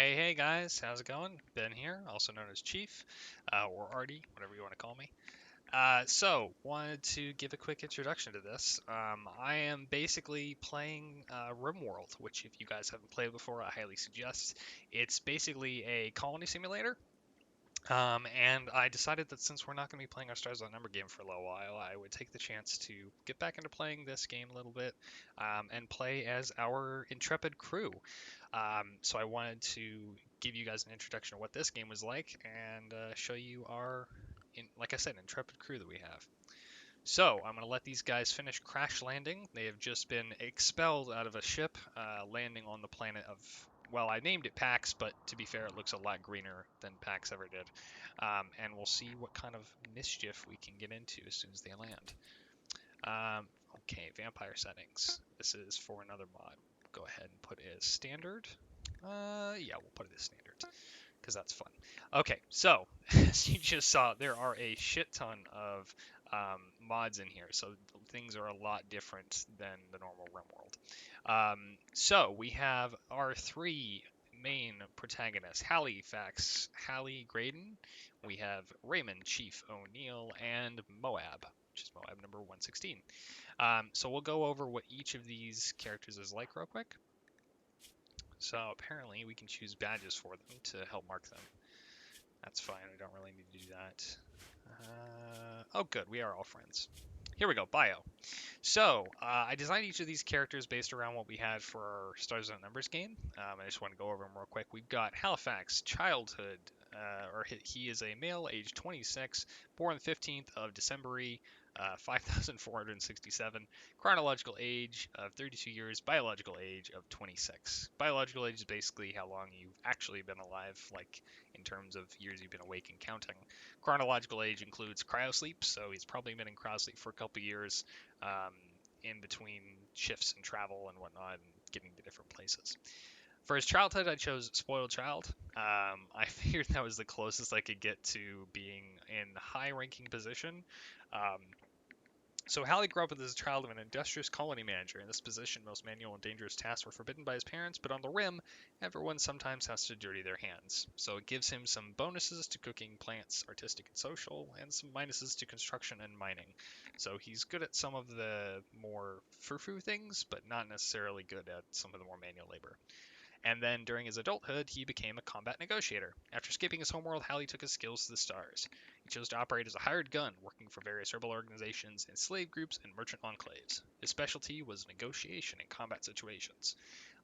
Hey guys, how's it going? Ben here, also known as Chief, or Artie, whatever you want to call me. Wanted to give a quick introduction to this. I am basically playing Rimworld, which if you guys haven't played before, I highly suggest. It's basically a colony simulator, and I decided that since we're not going to be playing our Stars on Number game for a little while, I would take the chance to get back into playing this game a little bit and play as our intrepid crew. So I wanted to give you guys an introduction of what this game was like and show you our, like I said, intrepid crew that we have. So I'm going to let these guys finish crash landing. They have just been expelled out of a ship landing on the planet of, well, I named it Pax, but to be fair, it looks a lot greener than Pax ever did. And we'll see what kind of mischief we can get into as soon as they land. Okay, vampire settings. This is for another mod. Go ahead and put it as standard. Yeah, we'll put it as standard because that's fun. Okay, so as you just saw, there are a shit ton of mods in here, so things are a lot different than the normal RimWorld. So we have our three main protagonists: Halifax, Hallie Graydon. We have Raymond Chief O'Neill and MOAB, which is MOAB number 116. So we'll go over what each of these characters is like real quick. So apparently we can choose badges for them to help mark them. That's fine, I don't really need to do that. Oh good, we are all friends. Here we go, bio. So, I designed each of these characters based around what we had for our Stars and Numbers game. I just want to go over them real quick. We've got Halifax, childhood, he is a male, age 26, born 15th of December, 5467, chronological age of 32 years, biological age of 26. Biological age is basically how long you've actually been alive, like in terms of years you've been awake and counting. Chronological age includes cryosleep, so he's probably been in cryosleep for a couple years in between shifts and travel and whatnot and getting to different places. For his childhood, I chose Spoiled Child. I figured that was the closest I could get to being in high ranking position. Um, so Hallie grew up as a child of an industrious colony manager. In this position, most manual and dangerous tasks were forbidden by his parents, but on the rim, everyone sometimes has to dirty their hands. So it gives him some bonuses to cooking, plants, artistic and social, and some minuses to construction and mining. So he's good at some of the more frou-frou things, but not necessarily good at some of the more manual labor. And then during his adulthood, he became a combat negotiator. After escaping his homeworld, Hallie took his skills to the stars. He chose to operate as a hired gun, working for various rebel organizations, enslaved groups, and merchant enclaves. His specialty was negotiation in combat situations.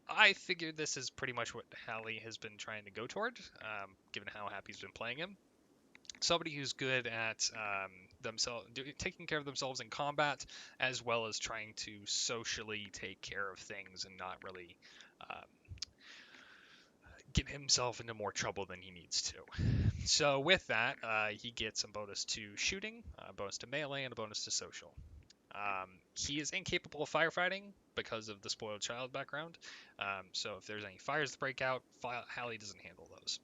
I figured this is pretty much what Hallie has been trying to go toward, given how happy he's been playing him. Somebody who's good at taking care of themselves in combat, as well as trying to socially take care of things and not really um, get himself into more trouble than he needs to. So with that, he gets a bonus to shooting, a bonus to melee, and a bonus to social. He is incapable of firefighting because of the spoiled child background. So if there's any fires that break out, Hallie doesn't handle those.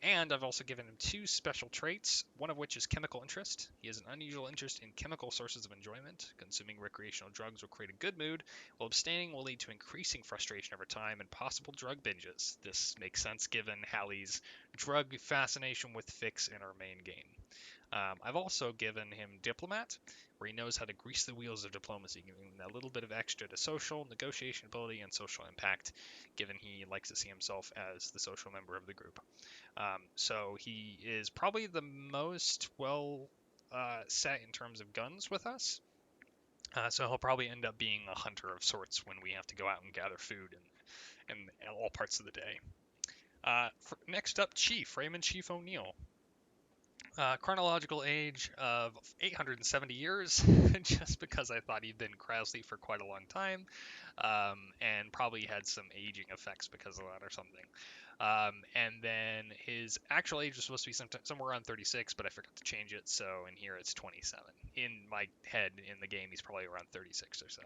And I've also given him two special traits, one of which is chemical interest. He has an unusual interest in chemical sources of enjoyment. Consuming recreational drugs will create a good mood, while abstaining will lead to increasing frustration over time and possible drug binges. This makes sense given Hallie's drug fascination with Fix in our main game. I've also given him Diplomat, where he knows how to grease the wheels of diplomacy, giving him a little bit of extra to social, negotiation ability, and social impact, given he likes to see himself as the social member of the group. So he is probably the most well set in terms of guns with us. So he'll probably end up being a hunter of sorts when we have to go out and gather food in all parts of the day. Next up, Chief, Raymond Chief O'Neill. Chronological age of 870 years, just because I thought he'd been Krausley for quite a long time, and probably had some aging effects because of that or something. And then his actual age was supposed to be somewhere around 36, but I forgot to change it, so in here it's 27. In my head, in the game, he's probably around 36 or so.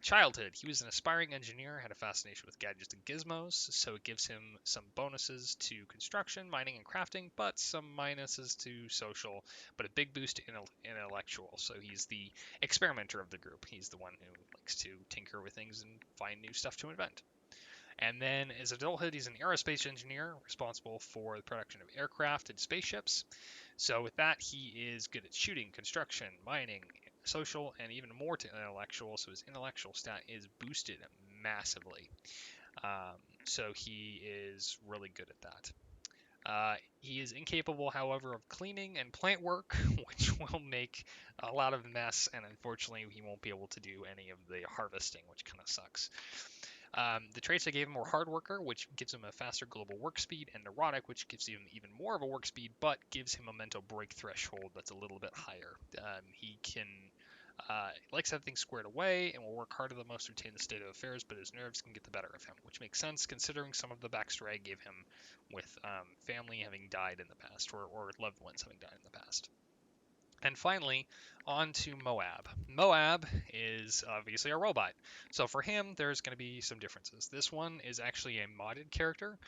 Childhood. He was an aspiring engineer, had a fascination with gadgets and gizmos, so it gives him some bonuses to construction, mining, and crafting, but some minuses to social, but a big boost to intellectual. So he's the experimenter of the group. He's the one who likes to tinker with things and find new stuff to invent. And then as adulthood, he's an aerospace engineer responsible for the production of aircraft and spaceships. So with that, he is good at shooting, construction, mining, social, and even more to intellectual. So his intellectual stat is boosted massively. So he is really good at that. He is incapable, however, of cleaning and plant work, which will make a lot of mess, and unfortunately, he won't be able to do any of the harvesting, which kind of sucks. The traits I gave him were hard worker, which gives him a faster global work speed, and neurotic, which gives him even more of a work speed, but gives him a mental break threshold that's a little bit higher. He likes to have things squared away and will work harder than most to retain the state of affairs, but his nerves can get the better of him, which makes sense considering some of the backstory I gave him with family having died in the past or loved ones having died in the past. And finally, on to MOAB. MOAB is obviously a robot. So for him, there's going to be some differences. This one is actually a modded character.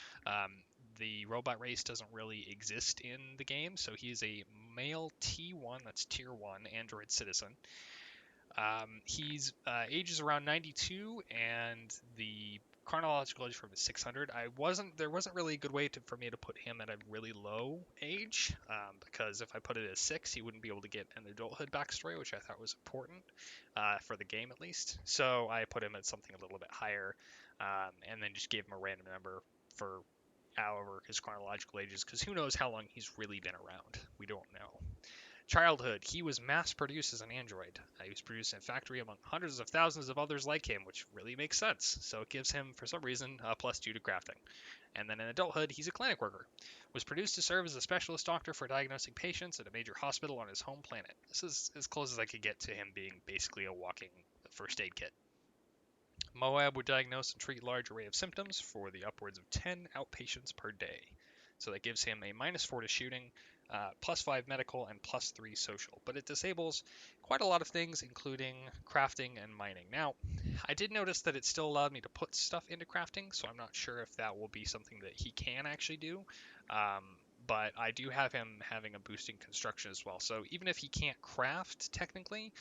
The robot race doesn't really exist in the game, so he's a male T1, that's tier 1 android citizen. He's age is around 92, and the chronological age for him is 600. There wasn't really a good way for me to put him at a really low age, because if I put it as 6, he wouldn't be able to get an adulthood backstory, which I thought was important for the game at least. So I put him at something a little bit higher, and then just gave him a random number for however his chronological age is, because who knows how long he's really been around. We don't know. Childhood, he was mass-produced as an android. He was produced in a factory among hundreds of thousands of others like him, which really makes sense. So it gives him, for some reason, a +2 to crafting. And then in adulthood, he's a clinic worker. Was produced to serve as a specialist doctor for diagnosing patients at a major hospital on his home planet. This is as close as I could get to him being basically a walking first aid kit. MOAB would diagnose and treat a large array of symptoms for the upwards of 10 outpatients per day. So that gives him a -4 to shooting, +5 medical, and +3 social. But it disables quite a lot of things, including crafting and mining. Now, I did notice that it still allowed me to put stuff into crafting, so I'm not sure if that will be something that he can actually do. But I do have him having a boost in construction as well. So even if he can't craft technically,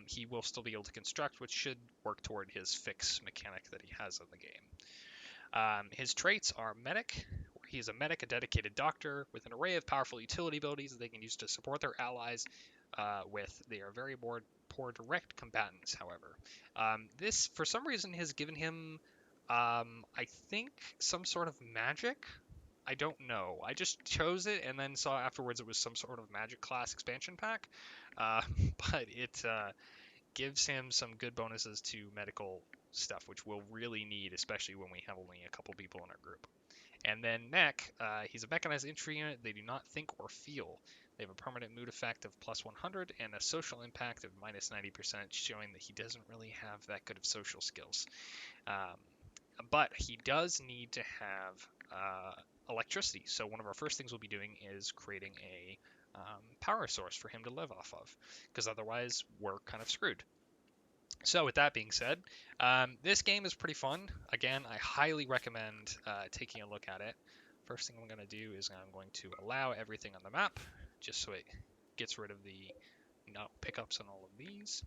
he will still be able to construct, which should work toward his fix mechanic that he has in the game. His traits are medic. He is a medic, a dedicated doctor with an array of powerful utility abilities that they can use to support their allies with. They are very poor direct combatants, however. This, for some reason, has given him, I think, some sort of magic. I don't know. I just chose it and then saw afterwards it was some sort of magic class expansion pack. Uh, but it gives him some good bonuses to medical stuff, which we'll really need, especially when we have only a couple people in our group. And then mech, he's a mechanized infantry unit. They do not think or feel. They have a permanent mood effect of +100 and a social impact of -90%, showing that he doesn't really have that good of social skills. But he does need to have electricity. So one of our first things we'll be doing is creating a power source for him to live off of, because otherwise we're kind of screwed. So with that being said, this game is pretty fun. Again, I highly recommend taking a look at it. First thing I'm going to do is I'm going to allow everything on the map, just so it gets rid of the pickups on all of these.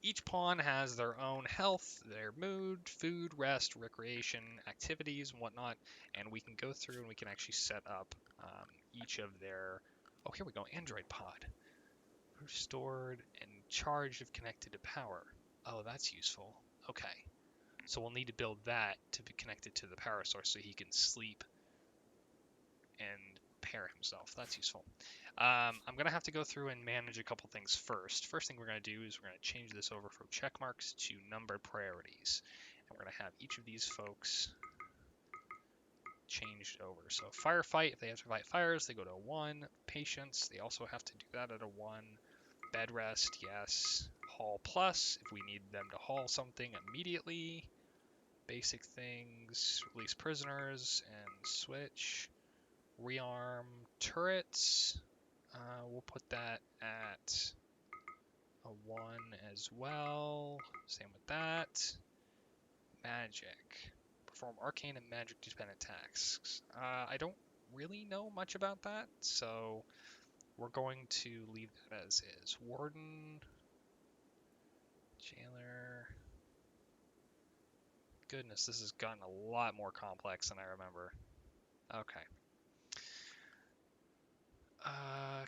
Each pawn has their own health, their mood, food, rest, recreation, activities, and whatnot, and we can go through and we can actually set up each of their... Oh, here we go, Android pod. Restored and charged if connected to power. Oh, that's useful. Okay. So we'll need to build that to be connected to the power source so he can sleep and pair himself. That's useful. I'm going to have to go through and manage a couple things first. First thing we're going to do is we're going to change this over from check marks to numbered priorities. And we're going to have each of these folks changed over. So firefight, if they have to fight fires, they go to a 1. Patience, they also have to do that at a 1. Bed rest, yes. Haul plus, if we need them to haul something immediately. Basic things, release prisoners, and switch. Rearm turrets. We'll put that at a 1 as well. Same with that. Magic. Perform arcane and magic dependent tasks. I don't really know much about that, so we're going to leave that as is. Warden. Jailer. goodness, this has gotten a lot more complex than I remember. Okay.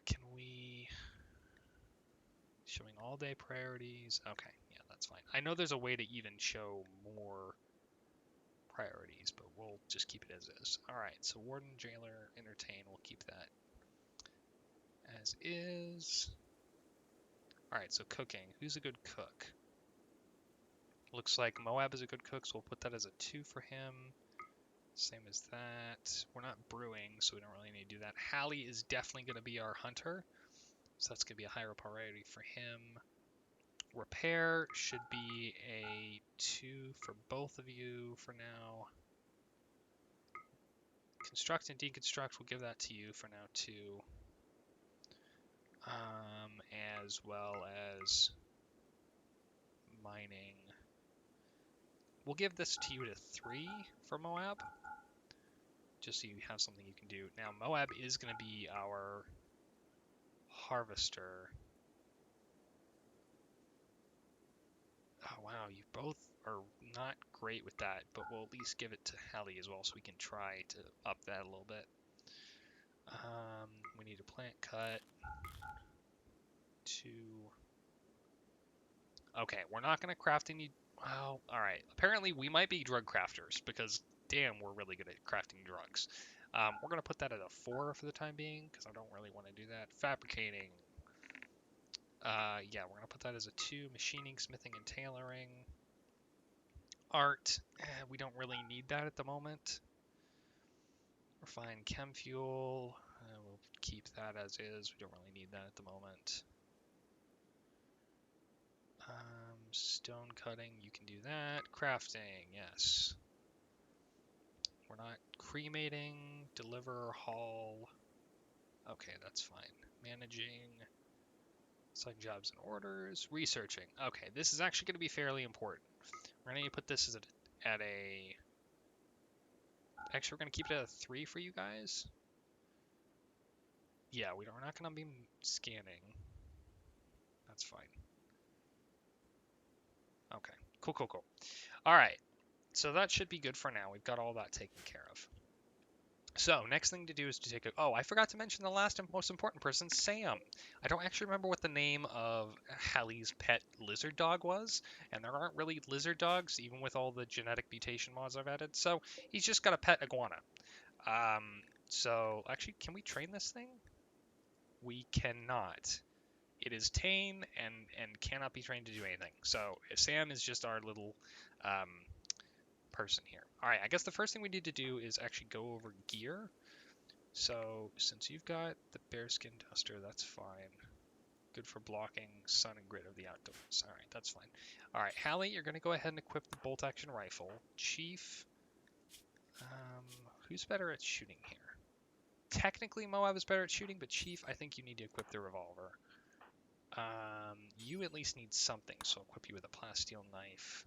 Can we... Showing all day priorities. Okay, yeah, that's fine. I know there's a way to even show more priorities, but we'll just keep it as is. Alright, so Warden, Jailer, Entertain, we'll keep that as is. Alright, so cooking. Who's a good cook? Looks like MOAB is a good cook, so we'll put that as a 2 for him. Same as that. We're not brewing, so we don't really need to do that. Hallie is definitely going to be our hunter, so that's going to be a higher priority for him. Repair should be a 2 for both of you for now. Construct and deconstruct, we'll give that to you for now too. As well as mining. We'll give this to you at a 3 for MOAB, just so you have something you can do. Now MOAB is going to be our harvester. Oh wow, you both are not great with that, but we'll at least give it to Hallie as well, so we can try to up that a little bit. We need a plant cut. 2. Okay, we're not going to craft any... Well, alright. Apparently we might be drug crafters, because damn, we're really good at crafting drugs. We're going to put that at a 4 for the time being, because I don't really want to do that. Fabricating. Yeah, we're going to put that as a 2. Machining, smithing, and tailoring. Art. We don't really need that at the moment. Refine chem fuel. We'll keep that as is. We don't really need that at the moment. Stone cutting, you can do that. Crafting, yes. We're not cremating, deliver, haul. Okay, that's fine. Managing, assign jobs and orders, researching. Okay, this is actually going to be fairly important. We're going to put this as at a... Actually, we're going to keep it at a 3 for you guys. Yeah, we're not going to be scanning. That's fine. Okay, cool. All right, so that should be good for now. We've got all that taken care of. So, next thing to do is to take a... Oh, I forgot to mention the last and most important person, Sam. I don't actually remember what the name of Hallie's pet lizard dog was, and there aren't really lizard dogs, even with all the genetic mutation mods I've added, so he's just got a pet iguana. So, actually, can we train this thing? We cannot. It is tame and cannot be trained to do anything. So, Sam is just our little... person here. Alright, I guess the first thing we need to do is actually go over gear. So, since you've got the bearskin duster, that's fine. Good for blocking sun and grit of the outdoors. Alright, that's fine. Alright, Hallie, you're going to go ahead and equip the bolt-action rifle. Chief, who's better at shooting here? Technically, MOAB is better at shooting, but Chief, I think you need to equip the revolver. You at least need something, so I'll equip you with a plasteel knife.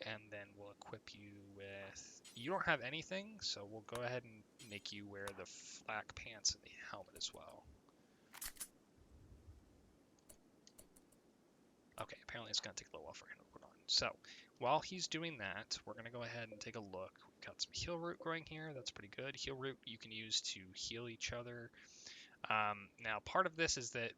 And then we'll equip you with... You don't have anything, so we'll go ahead and make you wear the flak pants and the helmet as well. Okay, apparently it's going to take a little while for him to put on. So, while he's doing that, we're going to go ahead and take a look. We've got some heal root growing here. That's pretty good. Heal root you can use to heal each other. Now, part of this is that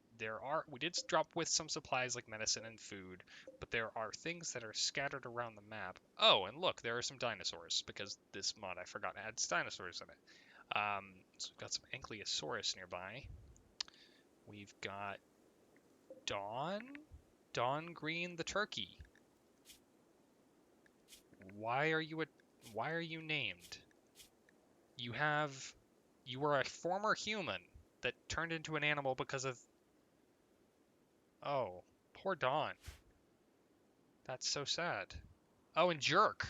we did drop with some supplies like medicine and food, but there are things that are scattered around the map. Oh, and look, there are some dinosaurs, because this mod, I forgot, adds dinosaurs in it. So we've got some Ankylosaurus nearby. We've got Dawn Green the turkey. Why are you named? You were a former human that turned into an animal because of... Oh, poor Dawn. That's so sad. Oh, and Jerk.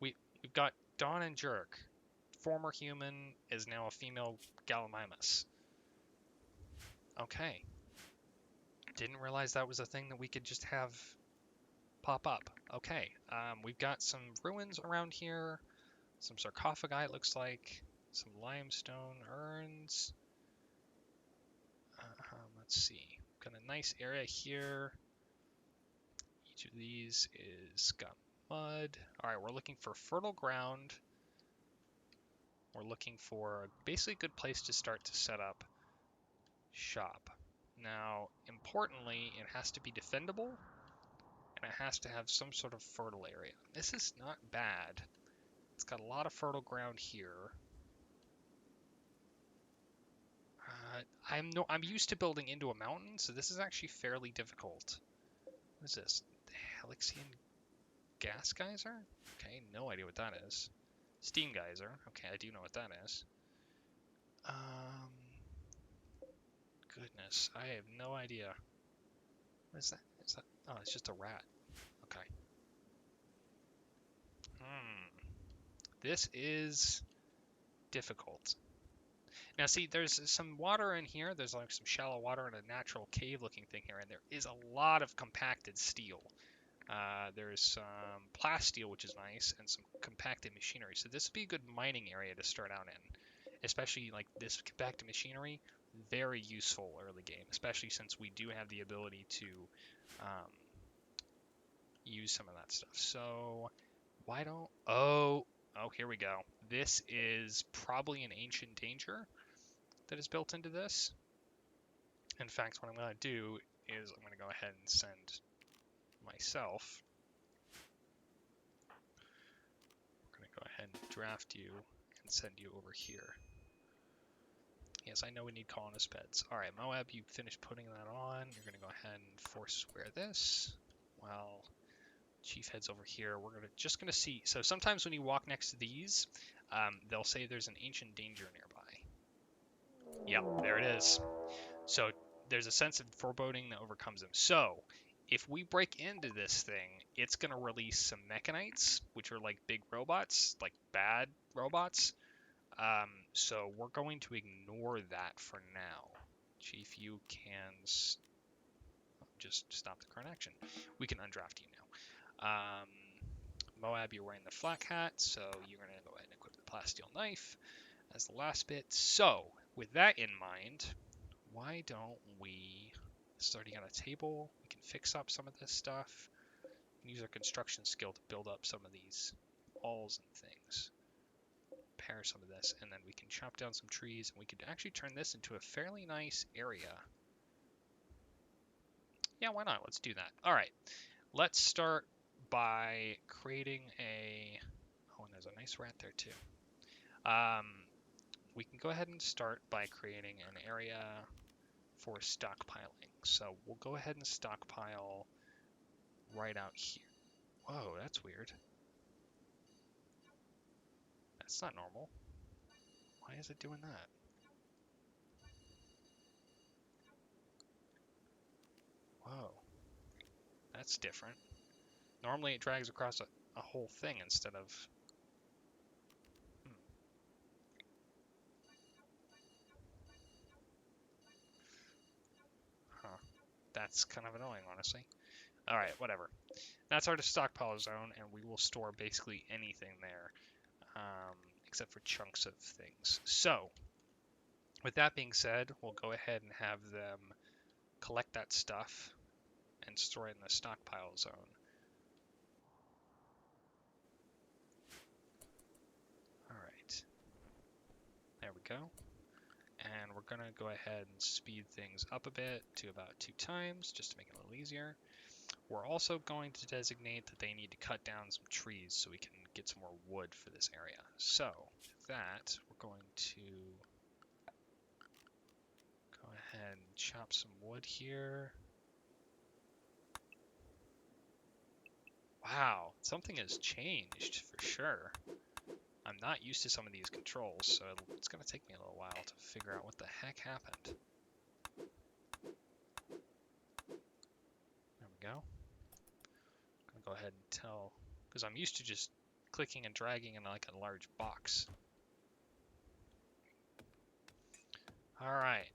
We've got Dawn and Jerk. Former human is now a female Gallimimus. Okay. Didn't realize that was a thing that we could just have pop up. Okay. We've got some ruins around here. Some sarcophagi, it looks like. Some limestone urns. Let's see. Got a nice area here. Each of these is got mud. All right, we're looking for fertile ground. We're looking for basically a good place to start to set up shop. Now, importantly, it has to be defendable, and it has to have some sort of fertile area. This is not bad. It's got a lot of fertile ground here. I'm used to building into a mountain, so this is actually fairly difficult. What is this? The Halixian gas geyser? Okay, no idea what that is. Steam geyser. Okay, I do know what that is. Goodness, I have no idea. What is that? Is that? Oh, it's just a rat. Okay. This is difficult. Now see, there's some water in here. There's like some shallow water and a natural cave-looking thing here, and there is a lot of compacted steel. There's some plasteel, which is nice, and some compacted machinery. So this would be a good mining area to start out in, especially like this compacted machinery. Very useful early game, especially since we do have the ability to use some of that stuff. So why don't... Oh, here we go. This is probably an ancient danger that is built into this. In fact, what I'm going to do is I'm going to go ahead and send myself. We're going to go ahead and draft you and send you over here. Yes, I know we need colonist beds. All right, MOAB, you finished putting that on. You're going to go ahead and force square this. Well, Chief heads over here. We're just going to see. So sometimes when you walk next to these, they'll say there's an ancient danger nearby. Yep, there it is. So there's a sense of foreboding that overcomes them. So if we break into this thing, it's going to release some mechanites, which are like big robots, like bad robots. So we're going to ignore that for now. Chief, you can just stop the current action. We can undraft you now. MOAB, you're wearing the flak hat, so you're going to go ahead and equip the plasteel knife as the last bit. So with that in mind, why don't we, starting on a table, we can fix up some of this stuff. We can use our construction skill to build up some of these walls and things. Repair some of this, and then we can chop down some trees, and we could actually turn this into a fairly nice area. Yeah, why not? Let's do that. All right, let's start by creating a... Oh, and there's a nice rat there too. We can go ahead and start by creating an area for stockpiling. So we'll go ahead and stockpile right out here. Whoa, that's weird. That's not normal. Why is it doing that? Whoa. That's different. Normally it drags across a whole thing instead of... Huh. That's kind of annoying, honestly. Alright, whatever. That's our stockpile zone, and we will store basically anything there, except for chunks of things. So, with that being said, we'll go ahead and have them collect that stuff and store it in the stockpile zone. Alright. There we go. And we're going to go ahead and speed things up a bit to about 2 times, just to make it a little easier. We're also going to designate that they need to cut down some trees so we can get some more wood for this area. So, with that, we're going to go ahead and chop some wood here. Wow, something has changed for sure. I'm not used to some of these controls, so it's going to take me a little while to figure out what the heck happened. There we go. I'm going to go ahead and tell, because I'm used to just clicking and dragging in like a large box. Alright.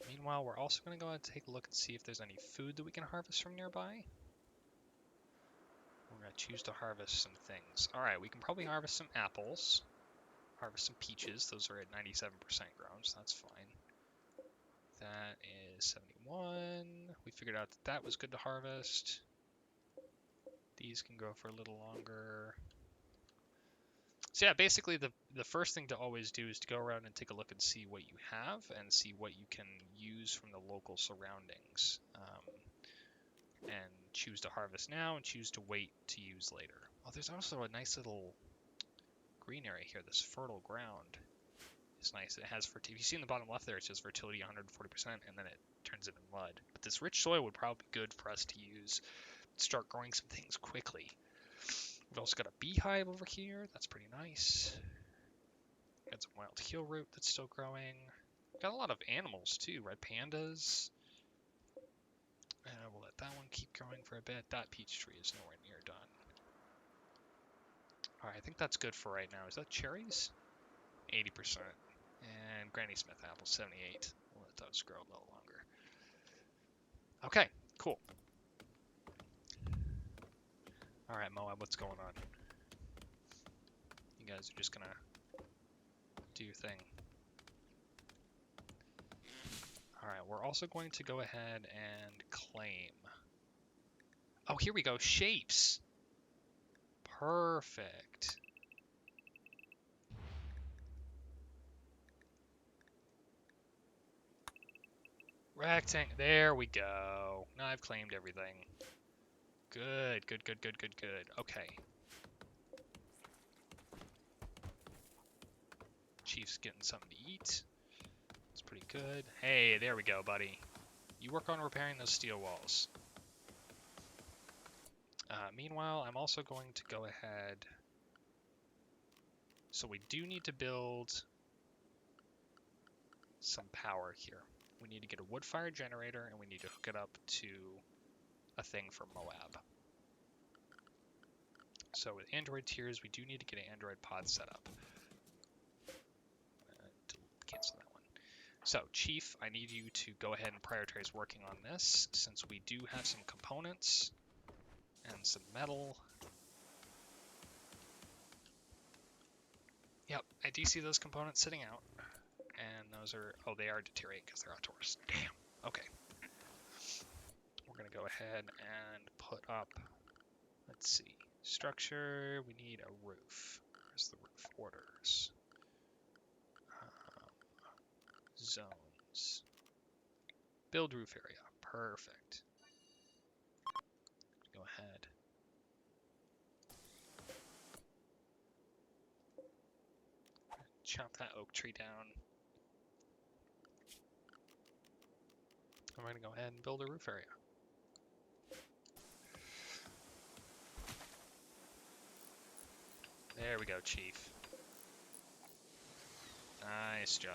Meanwhile, we're also going to go ahead and take a look and see if there's any food that we can harvest from nearby. We're going to choose to harvest some things. Alright, we can probably harvest some apples. Harvest some peaches. Those are at 97% grown, so that's fine. That is 71. We figured out that that was good to harvest. These can grow for a little longer. So yeah, basically the first thing to always do is to go around and take a look and see what you have and see what you can use from the local surroundings. And choose to harvest now and choose to wait to use later. Oh, there's also a nice little green area here. This fertile ground is nice. It has fertility. If you see in the bottom left there, it says fertility 140%, and then it turns into mud. But this rich soil would probably be good for us to use. Start growing some things quickly. We've also got a beehive over here. That's pretty nice. Got some wild heel root that's still growing. Got a lot of animals too. Red pandas. We'll let that one keep growing for a bit. That peach tree is nowhere near done. Alright, I think that's good for right now. Is that cherries? 80%. And Granny Smith apples, 78. We'll let those grow a little longer. Okay, cool. Alright, Moab, what's going on? You guys are just gonna do your thing. Alright, we're also going to go ahead and claim. Oh, here we go. Shapes. Perfect. Rectangle. There we go. Now I've claimed everything. Good, good, good, good, good, good. Okay. Chief's getting something to eat. It's pretty good. Hey, there we go, buddy. You work on repairing those steel walls. Meanwhile, I'm also going to go ahead. So we do need to build some power here. We need to get a wood-fire generator, and we need to hook it up to a thing for MOAB. So with Android tiers, we do need to get an Android pod set up. Cancel that one. So, Chief, I need you to go ahead and prioritize working on this, since we do have some components and some metal. Yep, I do see those components sitting out. And those are, oh, they are deteriorating because they're outdoors. Damn. Okay. We're going to go ahead and put up, let's see, structure. We need a roof. Where's the roof? Orders. Zones. Build roof area. Perfect. Go ahead. Chop that oak tree down. I'm going to go ahead and build a roof area. There we go, Chief. Nice job.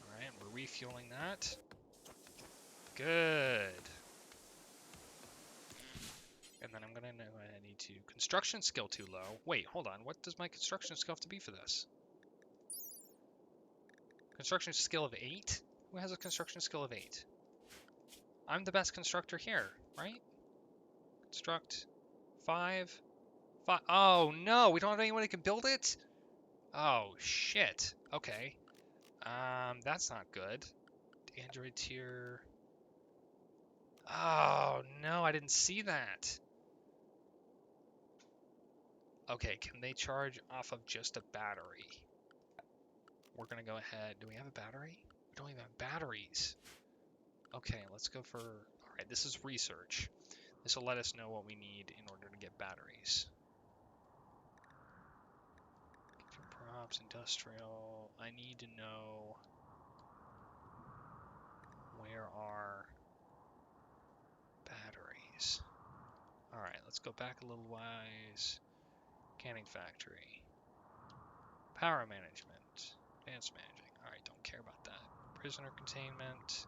Alright, we're refueling that. Good. And then I'm going to know I need to... Construction skill too low. Wait, hold on. What does my construction skill have to be for this? Construction skill of 8? Who has a construction skill of 8? I'm the best constructor here, right? Construct 5. 5. Oh no, we don't have anyone who can build it? Oh shit. Okay. That's not good. Android tier. Oh no, I didn't see that. Okay, can they charge off of just a battery? We're gonna go ahead. Do we have a battery? We don't even have batteries. Okay, let's go for... Alright, this is research. This will let us know what we need in order to get batteries. Props, industrial. I need to know where are batteries. Alright, let's go back a little wise. Canning factory. Power management. Advanced managing. Alright, don't care about that. Prisoner containment.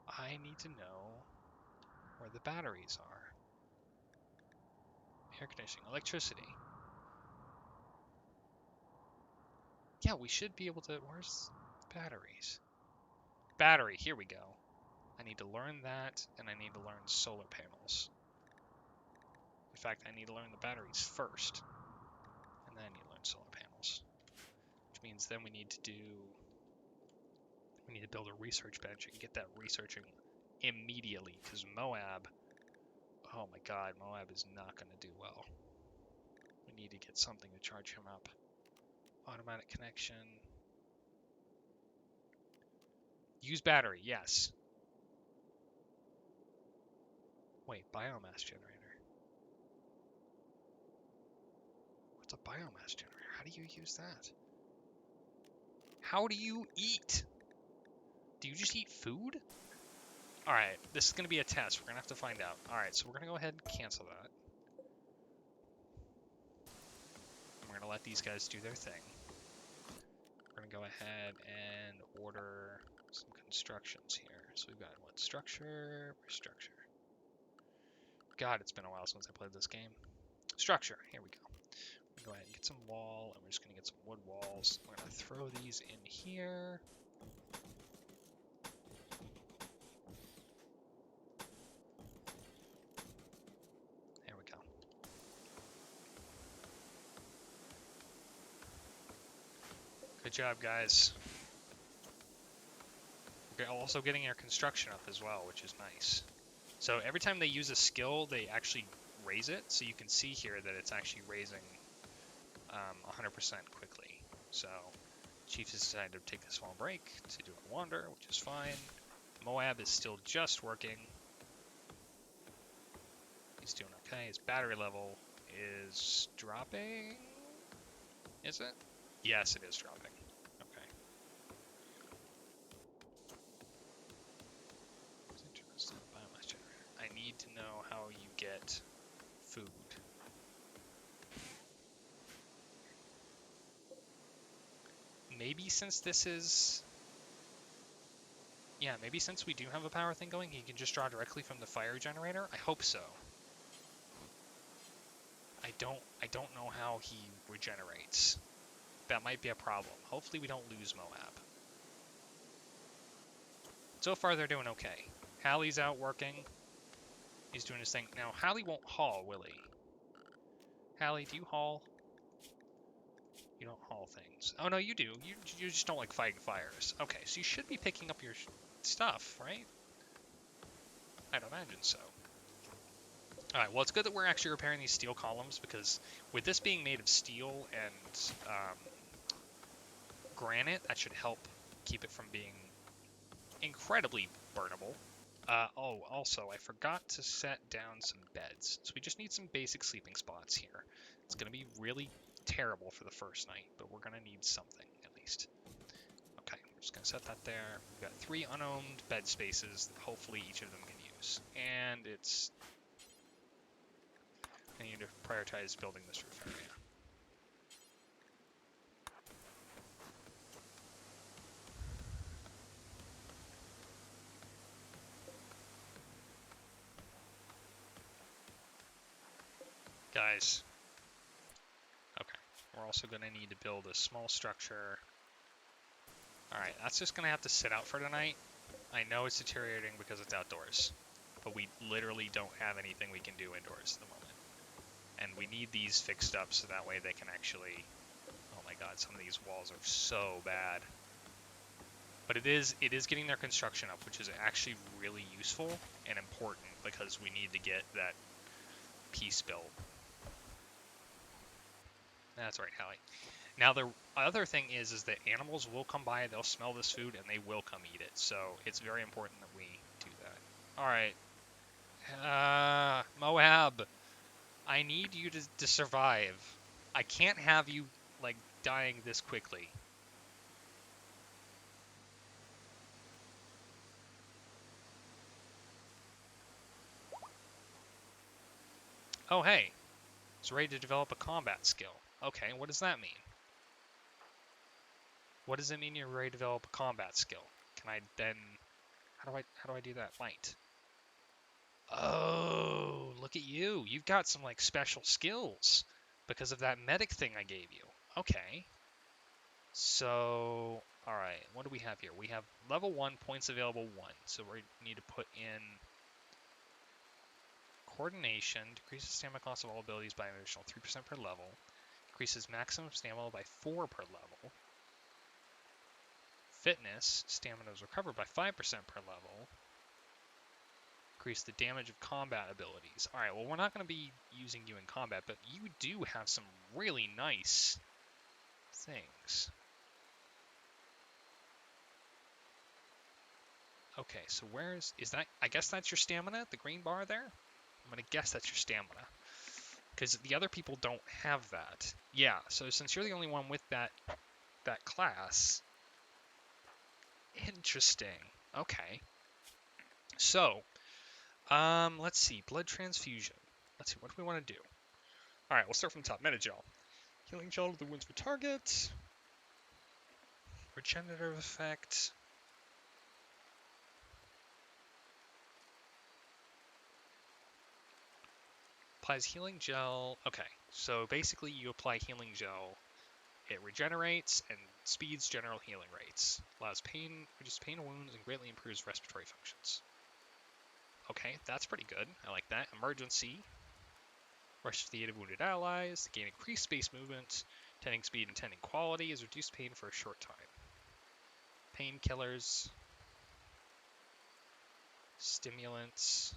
I need to know where the batteries are. Air conditioning. Electricity. Yeah, we should be able to... Where's batteries? Battery. Here we go. I need to learn that, and I need to learn solar panels. In fact, I need to learn the batteries first. then you learn solar panels. Which means then we need to build a research bench and get that researching immediately, because MOAB, oh my god, MOAB is not going to do well. We need to get something to charge him up. Automatic connection. Use battery, yes. Wait, biomass generator. What's a biomass generator? How do you use that? How do you eat? Do you just eat food? Alright, this is going to be a test. We're going to have to find out. Alright, so we're going to go ahead and cancel that. We're going to let these guys do their thing. We're going to go ahead and order some constructions here. So we've got what? Structure. God, it's been a while since I played this game. Structure. Here we go. We're going to go ahead and get some wall, and we're just going to get some wood walls. We're going to throw these in here. There we go. Good job, guys. We're also getting our construction up as well, which is nice. So every time they use a skill, they actually raise it. So you can see here that it's actually raising 100% quickly. So Chief has decided to take a small break to do a wander, which is fine. MOAB is still just working. He's doing okay. His battery level is dropping. Is it? Yes, it is dropping. Okay. Interesting. Biomass generator. I need to know how you get food. Maybe since this is... Yeah, maybe since we do have a power thing going, he can just draw directly from the fire generator? I hope so. I don't know how he regenerates. That might be a problem. Hopefully we don't lose MOAB. So far they're doing okay. Hallie's out working. He's doing his thing. Now, Hallie won't haul, will he? Hallie, do you haul? You don't haul things. Oh, no, you do. You just don't like fighting fires. Okay, so you should be picking up your stuff, right? I'd imagine so. Alright, well, it's good that we're actually repairing these steel columns, because with this being made of steel and granite, that should help keep it from being incredibly burnable. Oh, also, I forgot to set down some beds, so we just need some basic sleeping spots here. It's going to be really terrible for the first night, but we're going to need something, at least. Okay, we're just going to set that there. We've got 3 unowned bed spaces that hopefully each of them can use. And it's... I need to prioritize building this roof area. Guys. Okay, we're also going to need to build a small structure. Alright, that's just going to have to sit out for tonight. I know it's deteriorating because it's outdoors, but we literally don't have anything we can do indoors at the moment. And we need these fixed up so that way they can actually... Oh my god, some of these walls are so bad. But it is getting their construction up, which is actually really useful and important because we need to get that piece built. That's right, Hallie. Now the other thing is that animals will come by, they'll smell this food, and they will come eat it. So it's very important that we do that. Alright. MOAB. I need you to survive. I can't have you, like, dying this quickly. Oh, hey. It's ready to develop a combat skill. Okay, what does that mean? What does it mean you're ready to develop a combat skill? Can I then... How do I do that? Light. Oh, look at you. You've got some, like, special skills because of that medic thing I gave you. Okay. So, alright, what do we have here? We have level 1, points available 1. So we need to put in coordination, decreases stamina cost of all abilities by an additional 3% per level. Increases maximum stamina by 4 per level. Fitness, stamina is recovered by 5% per level. Increase the damage of combat abilities. Alright, well, we're not going to be using you in combat, but you do have some really nice things. Okay, so is that, I guess that's your stamina, the green bar there? I'm going to guess that's your stamina. Because the other people don't have that. Yeah, so since you're the only one with that class. Interesting. Okay. So, let's see. Blood transfusion. Let's see, what do we want to do? Alright, we'll start from the top. Metagel. Healing gel to the wounds for target. Regenerative effect. Applies healing gel. Okay, so basically you apply healing gel. It regenerates and speeds general healing rates. Allows pain, reduces pain and wounds, and greatly improves respiratory functions. Okay, that's pretty good. I like that. Emergency. Rush to the aid of wounded allies. Gain increased space movement. Tending speed and tending quality is reduced pain for a short time. Painkillers. Stimulants.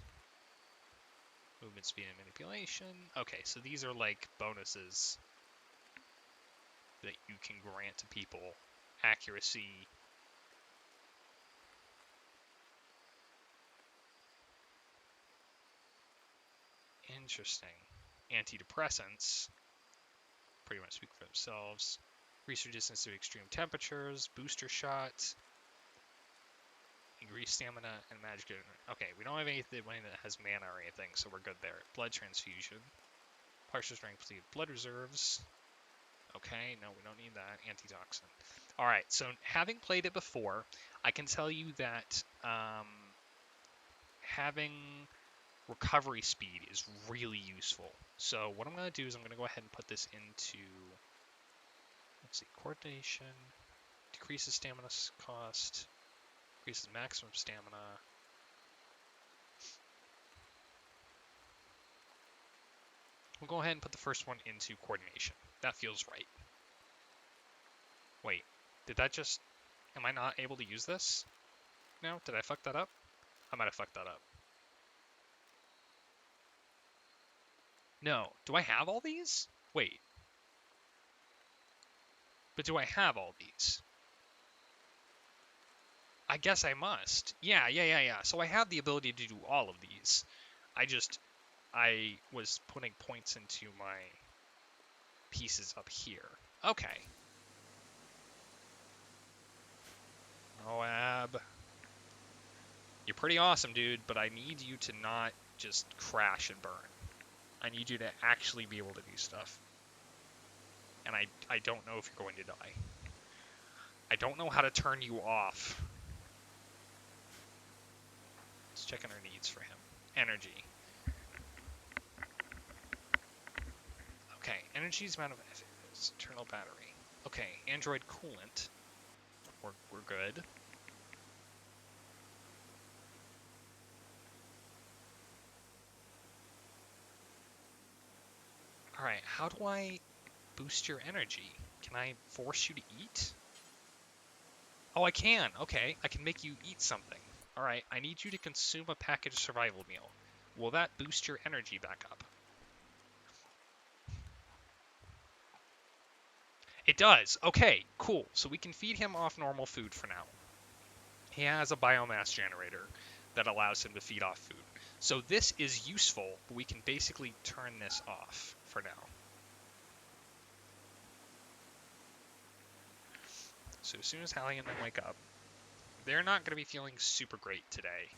Movement speed and manipulation. Okay, so these are like bonuses that you can grant to people. Accuracy. Interesting. Antidepressants. Pretty much speak for themselves. Increase resistance to extreme temperatures. Booster shot. Increase stamina and magic. Okay, we don't have anything that has mana or anything, so we're good there. Blood transfusion. Partial strength blood reserves. Okay, no, we don't need that. Antitoxin. Alright, so having played it before, I can tell you that having recovery speed is really useful. So what I'm going to do is I'm going to go ahead and put this into, let's see, coordination, decreases stamina cost, increases maximum stamina. We'll go ahead and put the first one into coordination. That feels right. Wait, did that just, am I not able to use this now? Did I fuck that up? I might have fucked that up. No, do I have all these? Wait. But do I have all these? I guess I must. Yeah. So I have the ability to do all of these. I was putting points into my pieces up here. Okay. MOAB. You're pretty awesome, dude, but I need you to not just crash and burn. I need you to actually be able to do stuff. And I don't know if you're going to die. I don't know how to turn you off. Let's check on our needs for him. Energy. Okay, energy's amount of internal battery. Okay, Android coolant. We're good. Alright, how do I boost your energy? Can I force you to eat? Oh, I can. Okay, I can make you eat something. Alright, I need you to consume a packaged survival meal. Will that boost your energy back up? It does. Okay, cool. So we can feed him off normal food for now. He has a biomass generator that allows him to feed off food. So this is useful, but we can basically turn this off for now. So as soon as Hallie and them wake up, they're not going to be feeling super great today,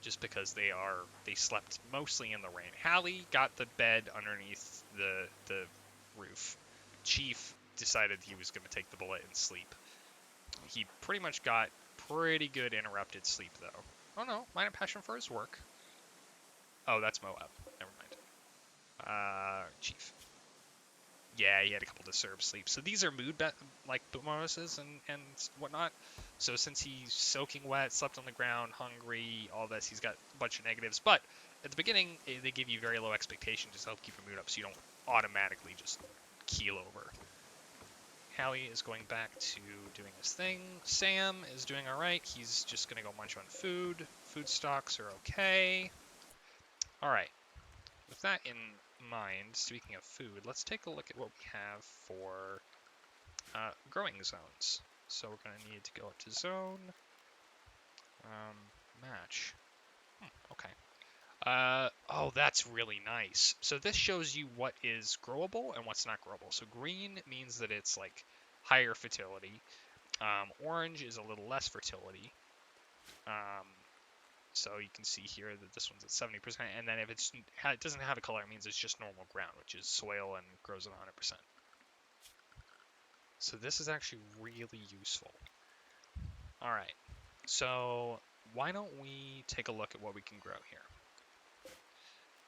just because they slept mostly in the rain. Hallie got the bed underneath the roof. Chief decided he was going to take the bullet and sleep. He pretty much got pretty good interrupted sleep, though. Oh no, mine and passion for his work. Oh, that's MOAB. Never mind. Chief. Yeah, he had a couple disturbed sleep. So these are mood bonuses and whatnot. So since he's soaking wet, slept on the ground, hungry, all this, he's got a bunch of negatives. But at the beginning, they give you very low expectations to help keep your mood up, so you don't automatically just keel over. Hallie is going back to doing his thing. Sam is doing alright. He's just going to go munch on food. Food stocks are okay. Alright. With that in mind, speaking of food, let's take a look at what we have for growing zones. So we're going to need to go up to zone. Match. Okay. Oh, that's really nice. So this shows you what is growable and what's not growable. So green means that it's like higher fertility. Orange is a little less fertility. So you can see here that this one's at 70%. And then if it doesn't have a color, it means it's just normal ground, which is soil and grows at 100%. So this is actually really useful. All right. So why don't we take a look at what we can grow here?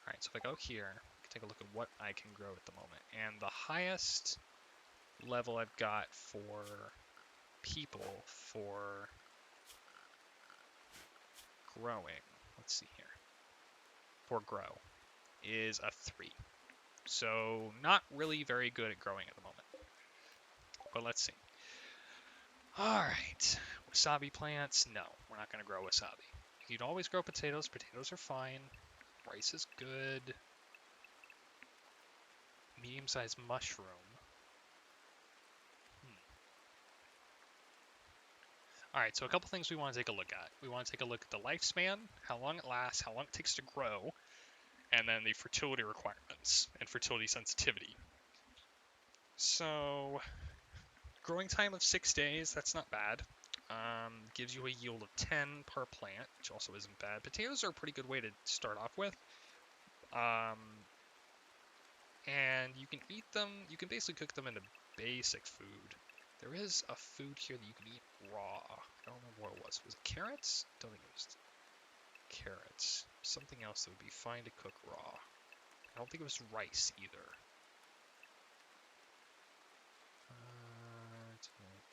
All right, so if I go here, take a look at what I can grow at the moment. And the highest level I've got for people for growing, let's see here, for grow, is a 3. So not really very good at growing at the moment. But let's see. All right, wasabi plants, no, we're not going to grow wasabi. You can always grow potatoes. Potatoes are fine. Rice is good. Medium-sized mushroom. Alright, so a couple things we want to take a look at. We want to take a look at the lifespan, how long it lasts, how long it takes to grow, and then the fertility requirements and fertility sensitivity. So, growing time of 6 days, that's not bad. Gives you a yield of 10 per plant, which also isn't bad. Potatoes are a pretty good way to start off with. And you can eat them, you can basically cook them into basic food. There is a food here that you can eat raw. I don't remember what it was. Was it carrots? Don't think it was carrots. Something else that would be fine to cook raw. I don't think it was rice either.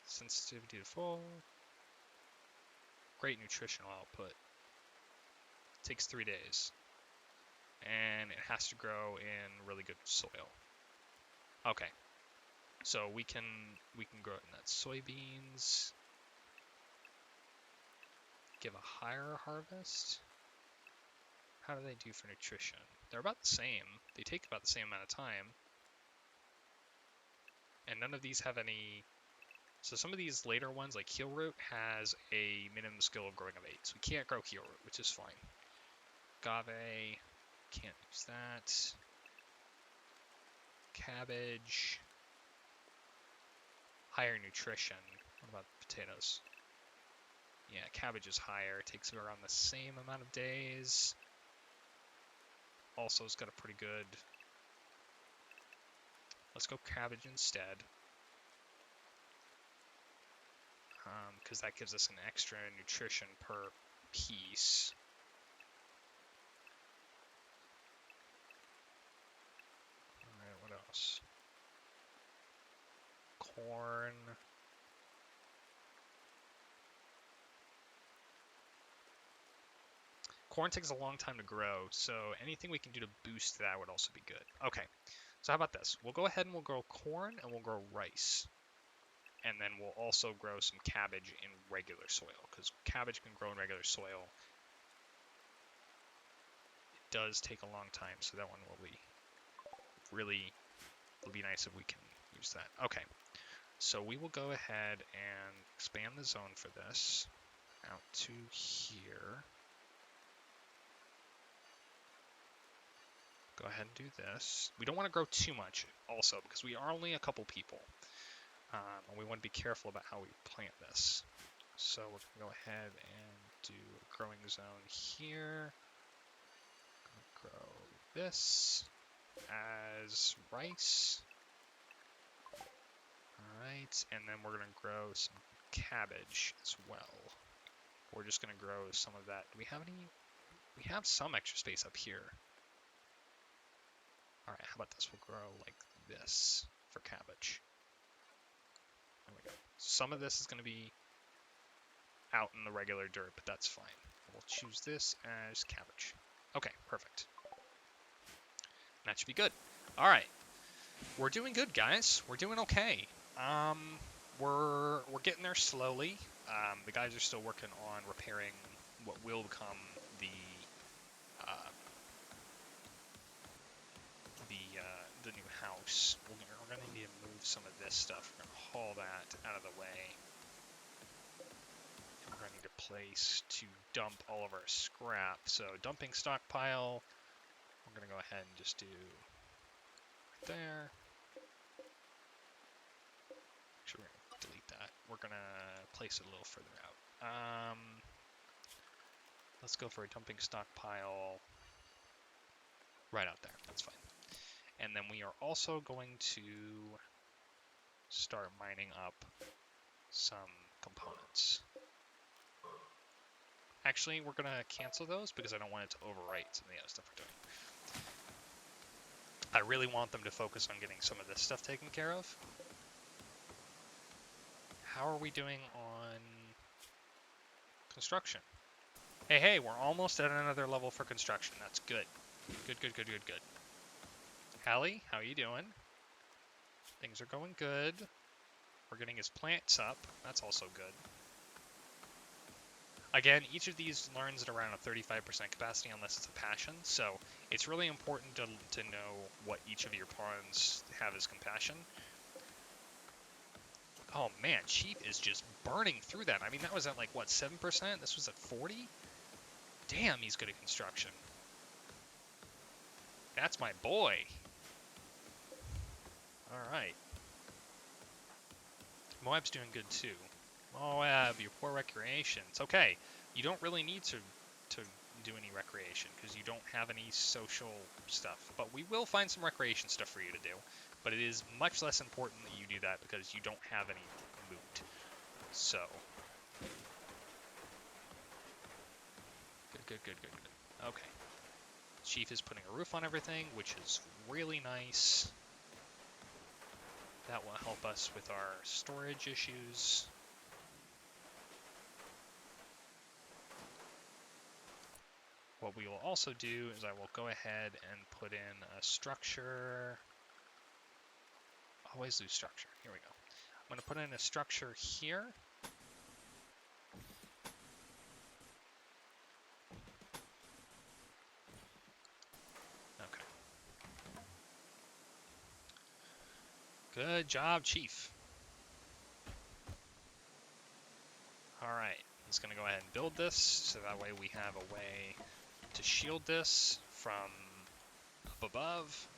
Sensitivity to full. Great nutritional output. Takes 3 days. And it has to grow in really good soil. Okay. So we can grow it in that. Soybeans. Give a higher harvest. How do they do for nutrition? They're about the same. They take about the same amount of time. And none of these have any... So some of these later ones, like heel root, has a minimum skill of growing of 8. So we can't grow heel root, which is fine. Agave, can't use that. Cabbage. Higher nutrition. What about potatoes? Yeah, cabbage is higher. It takes around the same amount of days. Also, it's got a pretty good... Let's go cabbage instead. Because that gives us an extra nutrition per piece. Alright, what else? Corn. Corn takes a long time to grow, so anything we can do to boost that would also be good. Okay, so how about this? We'll go ahead and we'll grow corn and we'll grow rice. And then we'll also grow some cabbage in regular soil, because cabbage can grow in regular soil. It does take a long time, so that one will be really, it'll be nice if we can use that. Okay, so we will go ahead and expand the zone for this out to here. Go ahead and do this. We don't want to grow too much also, because we are only a couple people. And we want to be careful about how we plant this. So we're going to go ahead and do a growing zone here. Grow this as rice. Alright, and then we're going to grow some cabbage as well. We're just going to grow some of that. Do we have any? We have some extra space up here. Alright, how about this? We'll grow like this for cabbage. There we go. Some of this is going to be out in the regular dirt, but that's fine. We'll choose this as cabbage. Okay, perfect. That should be good. All right. We're doing good, guys. We're doing okay. We're getting there slowly. The guys are still working on repairing what will become the uh, the new house. We're gonna need to move some of this stuff. We're gonna haul that out of the way. And we're gonna need a place to dump all of our scrap. So dumping stockpile. We're gonna go ahead and just do right there. Actually, we're gonna delete that. We're gonna place it a little further out. Let's go for a dumping stockpile right out there. That's fine. And then we are also going to start mining up some components. Actually, we're going to cancel those because I don't want it to overwrite some of the other stuff we're doing. I really want them to focus on getting some of this stuff taken care of. How are we doing on construction? Hey, we're almost at another level for construction. That's good. Good. Hallie, how are you doing? Things are going good. We're getting his plants up. That's also good. Again, each of these learns at around a 35% capacity unless it's a passion, so it's really important to know what each of your pawns have as compassion. Oh man, Chief is just burning through that. I mean, that was at like, what, 7%? This was at 40? Damn, he's good at construction. That's my boy. Alright. Moab's doing good too. Moab, your poor recreation. It's okay. You don't really need to do any recreation because you don't have any social stuff. But we will find some recreation stuff for you to do. But it is much less important that you do that because you don't have any moot. So. Good. Okay. Chief is putting a roof on everything, which is really nice. That will help us with our storage issues. What we will also do is I will go ahead and put in a structure. Always lose structure. Here we go. I'm going to put in a structure here. Okay. Good job, Chief. Alright, he's going to go ahead and build this, so that way we have a way to shield this from up above.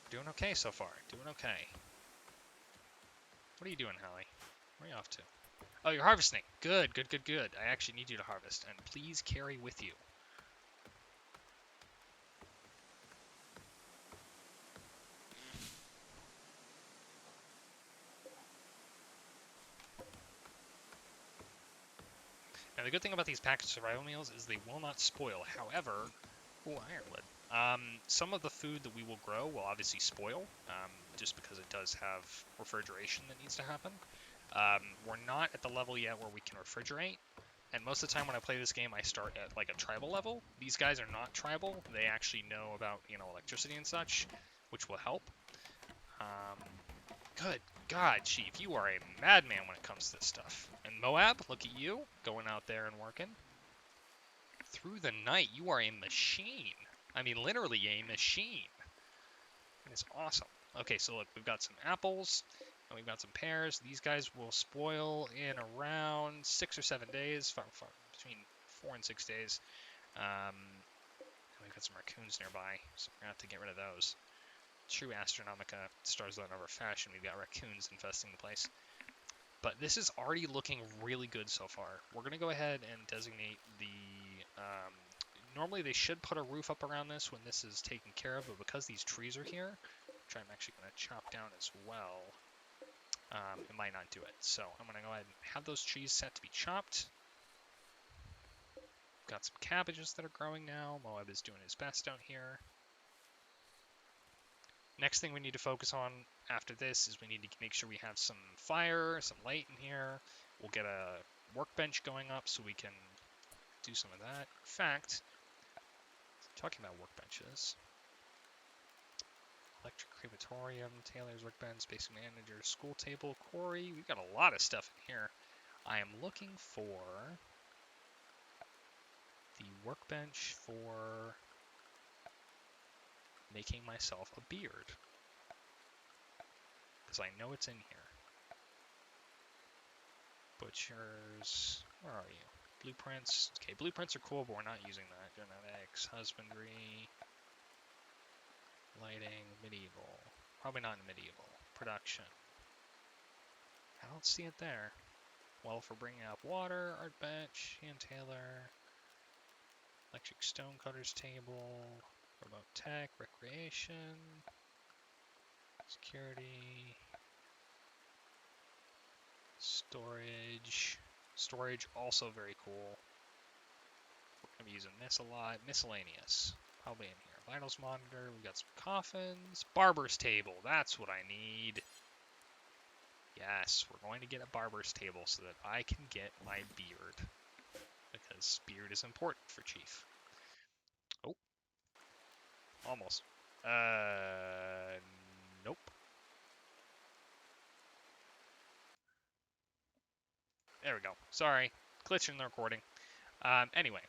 Doing okay so far, doing okay. What are you doing, Hallie? Where are you off to? Oh, you're harvesting. Good. I actually need you to harvest, and please carry with you. Now, the good thing about these packaged survival meals is they will not spoil. However, ironwood. Some of the food that we will grow will obviously spoil, just because it does have refrigeration that needs to happen. We're not at the level yet where we can refrigerate, and most of the time when I play this game, I start at like a tribal level. These guys are not tribal. They actually know about, electricity and such, which will help. Good God, Chief, you are a madman when it comes to this stuff. And Moab, look at you, going out there and working. Through the night, you are a machine. I mean, literally a machine. It's awesome. Okay, so look, we've got some apples, and we've got some pears. These guys will spoil in around 6 or 7 days, between 4 and 6 days. And we've got some raccoons nearby, so we're going to have to get rid of those. True Astronomica stars that over fashion. We've got raccoons infesting the place. But this is already looking really good so far. We're going to go ahead and designate the... normally they should put a roof up around this when this is taken care of, but because these trees are here, which I'm actually going to chop down as well, it might not do it. So I'm going to go ahead and have those trees set to be chopped. We've got some cabbages that are growing now. Moab is doing his best out here. Next thing we need to focus on after this is we need to make sure we have some fire, some light in here. We'll get a workbench going up so we can do some of that. In fact, Talking about workbenches. Electric crematorium, tailor's workbench, basic manager, school table, quarry. We've got a lot of stuff in here. I am looking for the workbench for making myself a beard. Because I know it's in here. Butchers. Where are you? Blueprints. Okay, blueprints are cool, but we're not using that. Genetics, husbandry, lighting, medieval. Probably not in medieval. Production. I don't see it there. Well, for bringing up water, art bench, hand tailor, electric stone cutter's table, remote tech, recreation, security, storage. Storage also very cool. We're gonna be using this a lot. Miscellaneous, probably in here. Vitals monitor. We got some coffins. Barber's table. That's what I need. Yes, we're going to get a barber's table so that I can get my beard. Because beard is important for Chief. Oh. Almost. Nope. There we go. Sorry. Glitch in the recording. Anyway.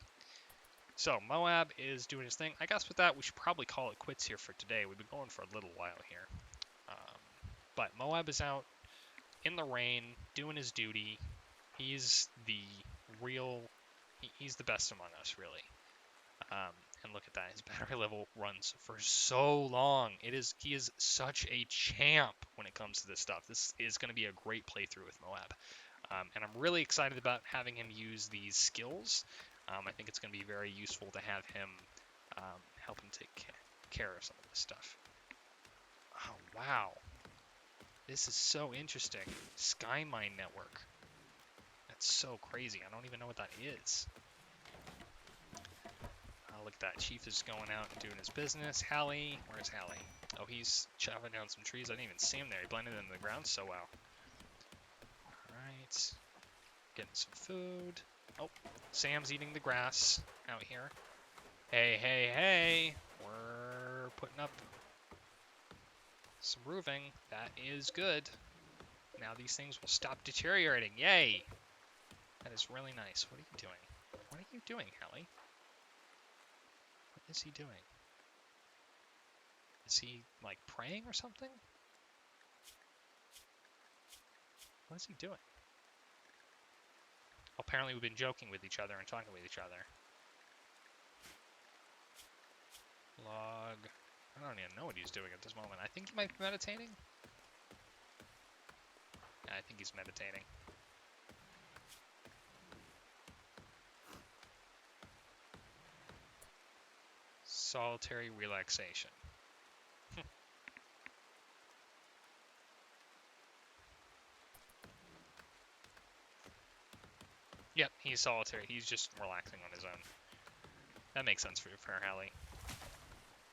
So, MOAB is doing his thing. I guess with that, we should probably call it quits here for today. We've been going for a little while here. But MOAB is out in the rain, doing his duty. He's the real... He's the best among us, really. And look at that. His battery level runs for so long. He is such a champ when it comes to this stuff. This is going to be a great playthrough with MOAB. And I'm really excited about having him use these skills. I think it's going to be very useful to have him help him take care of some of this stuff. Oh, wow. This is so interesting. Sky Mine Network. That's so crazy. I don't even know what that is. Look at that. Chief is going out and doing his business. Hallie. Where's Hallie? Oh, he's chopping down some trees. I didn't even see him there. He blended into the ground so well. Alright. Getting some food. Oh, Sam's eating the grass out here. Hey, hey, hey. We're putting up some roofing. That is good. Now these things will stop deteriorating. Yay. That is really nice. What are you doing? What are you doing, Hallie? What is he doing? Is he, like, praying or something? What is he doing? Apparently we've been joking with each other and talking with each other. Log. I don't even know what he's doing at this moment. I think he might be meditating. Yeah, I think he's meditating. Solitary relaxation. Yep, he's solitary. He's just relaxing on his own. That makes sense for Hallie.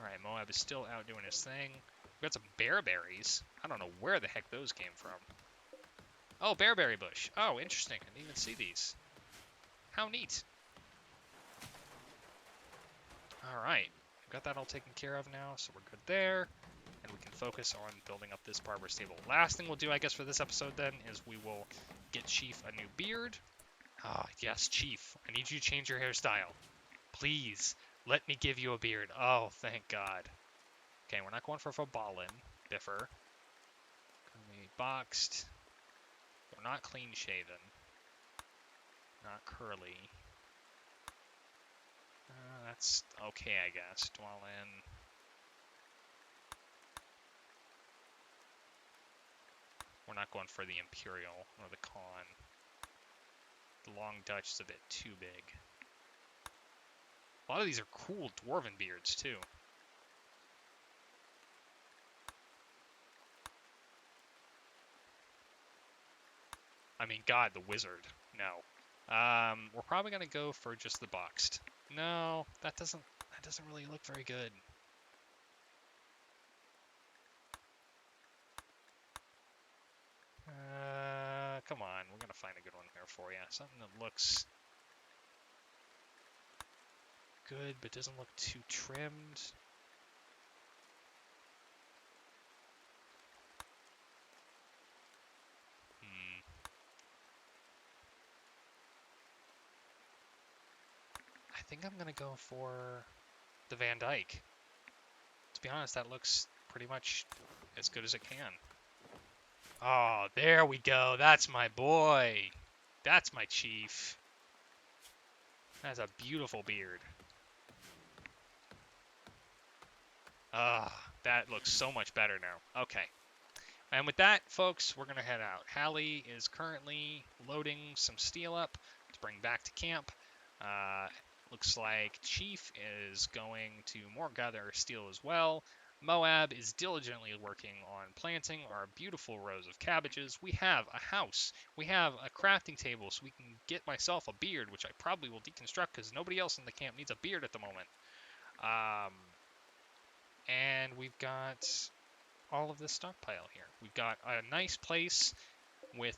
Alright, MOAB is still out doing his thing. We've got some bearberries. I don't know where the heck those came from. Oh, bearberry bush. Oh, interesting. I didn't even see these. How neat. Alright. We've got that all taken care of now, so we're good there. And we can focus on building up this barber's table. Last thing we'll do, I guess, for this episode then, is we will get Chief a new beard. Ah, yes, Chief. I need you to change your hairstyle. Please, let me give you a beard. Oh, thank God. Okay, we're not going for Ballin, Biffer. Gonna be boxed. We're not clean shaven. Not curly. That's okay, I guess. Dwell in. We're not going for the Imperial or the Con. The Long Dutch is a bit too big. A lot of these are cool dwarven beards, too. I mean, God, the Wizard. No. We're probably going to go for just the boxed. No, that doesn't really look very good. Come on, we're going to find a good one here for you. Something that looks good, but doesn't look too trimmed. I think I'm gonna go for the Van Dyke. To be honest, that looks pretty much as good as it can. Oh, there we go. That's my boy. That's my chief. That's a beautiful beard. Ah, that looks so much better now. Okay. And with that, folks, we're going to head out. Hallie is currently loading some steel up to bring back to camp. Uh, looks like Chief is going to more gather steel as well. Moab is diligently working on planting our beautiful rows of cabbages. We have a house. We have a crafting table so we can get myself a beard, which I probably will deconstruct because nobody else in the camp needs a beard at the moment. And we've got all of this stockpile here. We've got a nice place with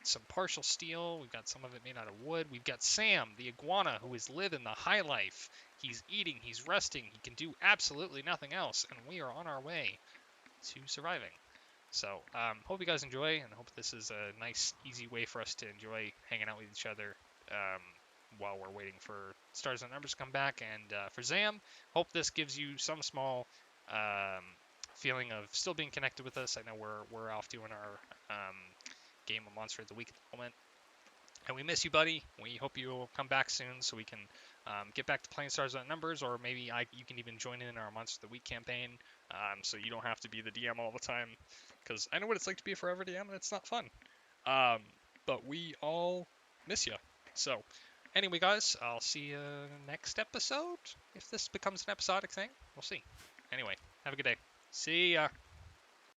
some partial steel. We've got some of it made out of wood. We've got Sam, the iguana, who is living the high life. He's eating, he's resting, he can do absolutely nothing else, and we are on our way to surviving. So, hope you guys enjoy, and hope this is a nice, easy way for us to enjoy hanging out with each other while we're waiting for Stars and Numbers to come back. And for Zam, hope this gives you some small feeling of still being connected with us. I know we're off doing our game of Monster of the Week at the moment. And we miss you, buddy. We hope you'll come back soon so we can get back to playing Stars and Numbers, or maybe you can even join in our Monster of the Week campaign so you don't have to be the DM all the time. Because I know what it's like to be a forever DM, and it's not fun. But we all miss you. So, anyway, guys, I'll see you next episode. If this becomes an episodic thing, we'll see. Anyway, have a good day. See ya.